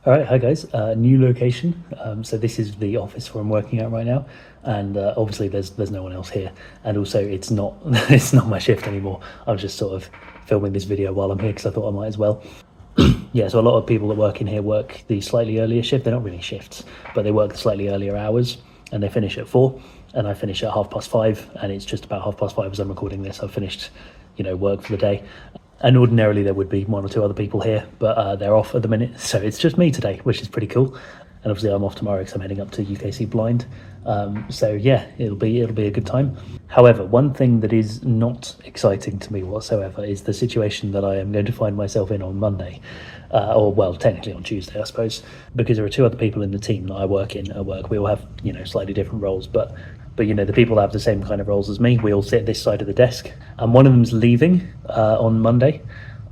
All right, hi guys. New location. So this is the office where I'm working at right now, and obviously there's no one else here, and also it's not it's not my shift anymore. I'm just sort of filming this video while I'm here because I thought I might as well. Yeah, so a lot of people that work in here work the slightly earlier shift. They're not really shifts, but they work the slightly earlier hours, and they finish at 4, and I finish at 5:30, and it's just about 5:30 as I'm recording this. I've finished, work for the day. And ordinarily there would be one or two other people here, but they're off at the minute, so it's just me today, which is pretty cool. And obviously I'm off tomorrow because I'm heading up to UKC Blind. So yeah, it'll be a good time. However, one thing that is not exciting to me whatsoever is the situation that I am going to find myself in on Monday, or well, technically on Tuesday, I suppose, because there are two other people in the team that I work in at work. We all have slightly different roles, but the people that have the same kind of roles as me, we all sit at this side of the desk, and one of them's leaving on Monday.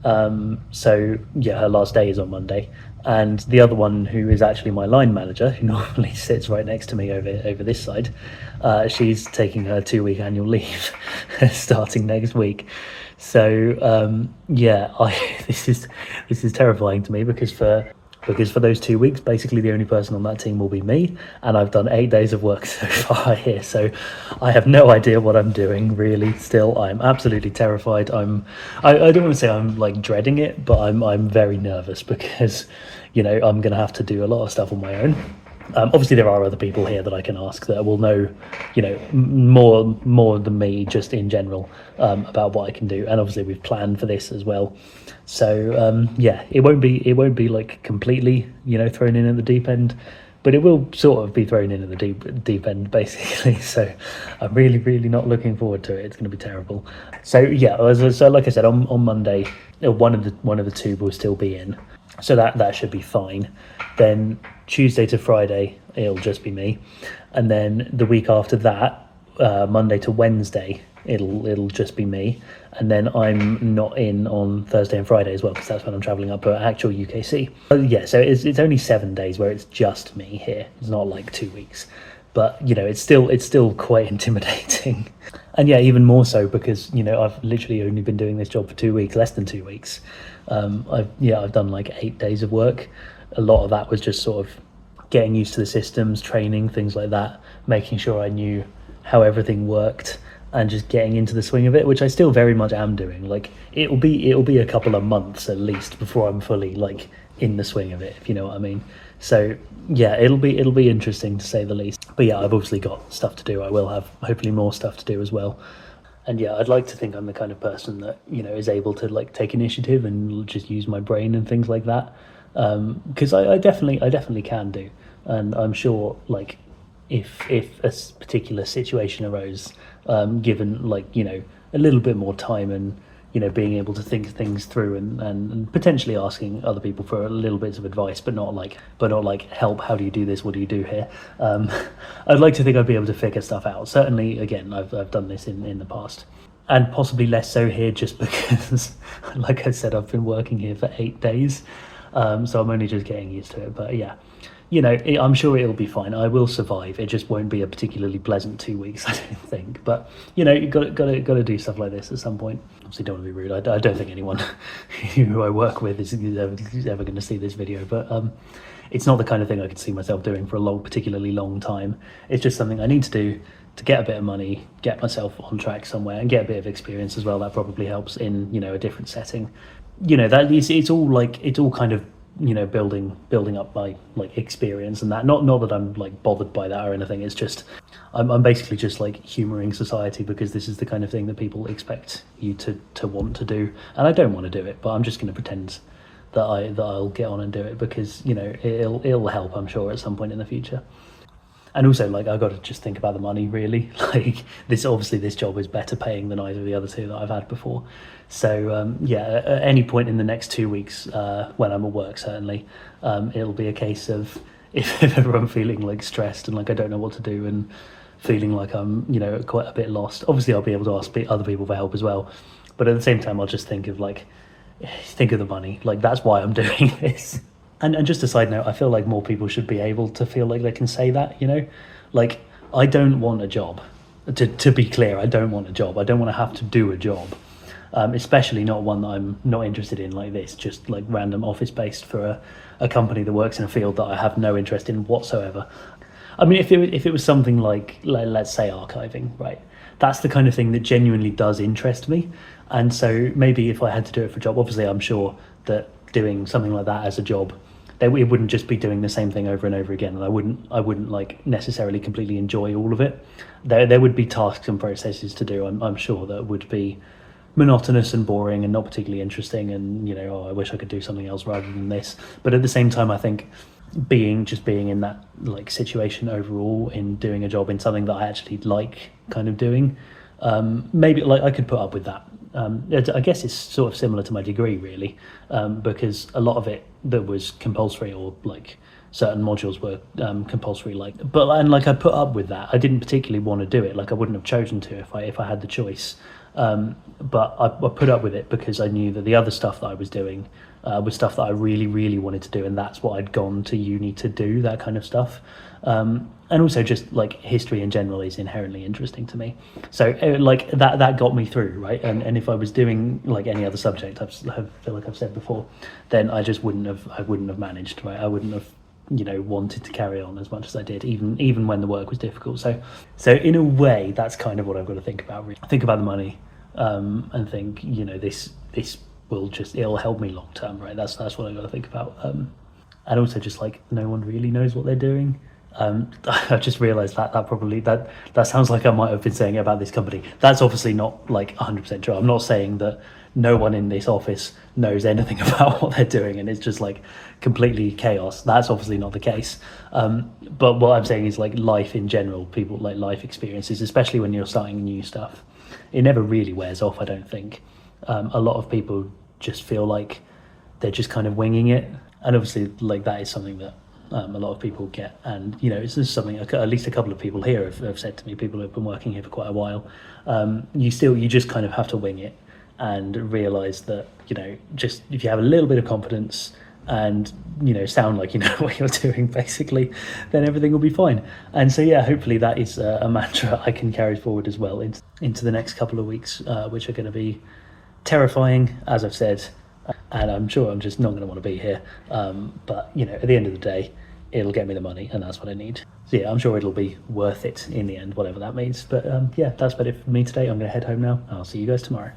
So yeah, her last day is on Monday, and the other one, who is actually my line manager, who normally sits right next to me over this side, she's taking her 2-week annual leave starting next week. So yeah, this is terrifying to me because for those 2 weeks, basically the only person on that team will be me, and I've done 8 days of work so far here, so I have no idea what I'm doing, really. Still, I'm absolutely terrified. I don't want to say I'm like dreading it, but I'm very nervous because I'm going to have to do a lot of stuff on my own. Obviously there are other people here that I can ask that will know, more than me, just in general, about what I can do. And obviously we've planned for this as well. So yeah, it won't be like completely, thrown in at the deep end, but it will sort of be thrown in at the deep end, basically. So I'm really, really not looking forward to it. It's going to be terrible. So yeah, so like I said, on Monday, one of the two will still be in, so that should be fine. Then Tuesday to Friday, it'll just be me, and then the week after that, Monday to Wednesday, it'll just be me, and then I'm not in on Thursday and Friday as well because that's when I'm travelling up to actual UKC. Yeah, so it's only 7 days where it's just me here. It's not like 2 weeks, but it's still quite intimidating. And yeah, even more so because I've literally only been doing this job for 2 weeks, less than 2 weeks. I've done like 8 days of work. A lot of that was just sort of getting used to the systems, training, things like that, making sure I knew how everything worked, and just getting into the swing of it, which I still very much am doing. Like it'll be a couple of months at least before I'm fully like in the swing of it, if you know what I mean. So yeah, it'll be interesting to say the least. But yeah, I've obviously got stuff to do. I will have hopefully more stuff to do as well. And yeah, I'd like to think I'm the kind of person that is able to like take initiative and just use my brain and things like that, because I definitely can do. And I'm sure, like, if a particular situation arose, given like a little bit more time and being able to think things through, and potentially asking other people for a little bits of advice, but not like help, how do you do this, what do you do here. I'd like to think I'd be able to figure stuff out. Certainly, again, I've done this in the past, and possibly less so here, just because like I said, I've been working here for 8 days, so I'm only just getting used to it. But yeah, I'm sure it'll be fine. I will survive. It just won't be a particularly pleasant 2 weeks, I don't think. But you've got to do stuff like this at some point. Obviously, don't want to be rude. I don't think anyone who I work with is ever going to see this video. But it's not the kind of thing I could see myself doing for a particularly long time. It's just something I need to do to get a bit of money, get myself on track somewhere, and get a bit of experience as well. That probably helps in a different setting. That it's all kind of building up my like experience, and that not that I'm like bothered by that or anything. It's just I'm basically just like humoring society, because this is the kind of thing that people expect you to want to do, and I don't want to do it, but I'm just going to pretend that I'll get on and do it, because it'll help, I'm sure, at some point in the future. And also, like, I've got to just think about the money, really. Like, this job is better paying than either of the other two that I've had before. So yeah, at any point in the next 2 weeks, when I'm at work, certainly, it'll be a case of if ever I'm feeling like stressed and like I don't know what to do and feeling like I'm quite a bit lost. Obviously, I'll be able to ask other people for help as well, but at the same time, I'll just think of the money. Like, that's why I'm doing this. And just a side note, I feel like more people should be able to feel like they can say that, Like, I don't want a job. To be clear, I don't want a job. I don't want to have to do a job. especially not one that I'm not interested in like this, just like random office based for a company that works in a field that I have no interest in whatsoever. I mean, if it was something like let's say archiving, right? That's the kind of thing that genuinely does interest me, and so maybe if I had to do it for a job, obviously I'm sure that doing something like that as a job, it wouldn't just be doing the same thing over and over again, and I wouldn't like necessarily completely enjoy all of it. There would be tasks and processes to do. I'm sure that would be monotonous and boring and not particularly interesting, and I wish I could do something else rather than this. But at the same time, I think being in that like situation overall in doing a job in something that I actually like kind of doing, maybe like I could put up with that. I guess it's sort of similar to my degree really, because a lot of it that was compulsory, or like certain modules were compulsory, and I put up with that. I didn't particularly want to do it, like I wouldn't have chosen to if I had the choice, but I put up with it because I knew that the other stuff that I was doing was stuff that I really, really wanted to do, and that's what I'd gone to uni to do, that kind of stuff. And also just like history in general is inherently interesting to me. So like that got me through, right? And if I was doing like any other subject, I feel like I've said before, then I wouldn't have managed, right? I wouldn't have wanted to carry on as much as I did, even when the work was difficult. So in a way, that's kind of what I've got to think about. Really. Think about the money, and think this it'll help me long term, right? That's what I've got to think about. And also just like no one really knows what they're doing. I just realised that sounds like I might have been saying it about this company. That's obviously not like 100% true. I'm not saying that no one in this office knows anything about what they're doing and it's just like completely chaos. That's obviously not the case. But what I'm saying is like life in general, people like life experiences, especially when you're starting new stuff, it never really wears off, I don't think. A lot of people just feel like they're just kind of winging it. And obviously like that is something that a lot of people get, and it's just something at least a couple of people here have said to me, people who've been working here for quite a while. You just kind of have to wing it and realize that just if you have a little bit of confidence and sound like you know what you're doing basically, then everything will be fine. And so hopefully that is a mantra I can carry forward as well into the next couple of weeks, which are going to be terrifying, as I've said. And I'm sure I'm just not going to want to be here. But, at the end of the day, it'll get me the money and that's what I need. So, I'm sure it'll be worth it in the end, whatever that means. But, that's about it for me today. I'm going to head home now. I'll see you guys tomorrow.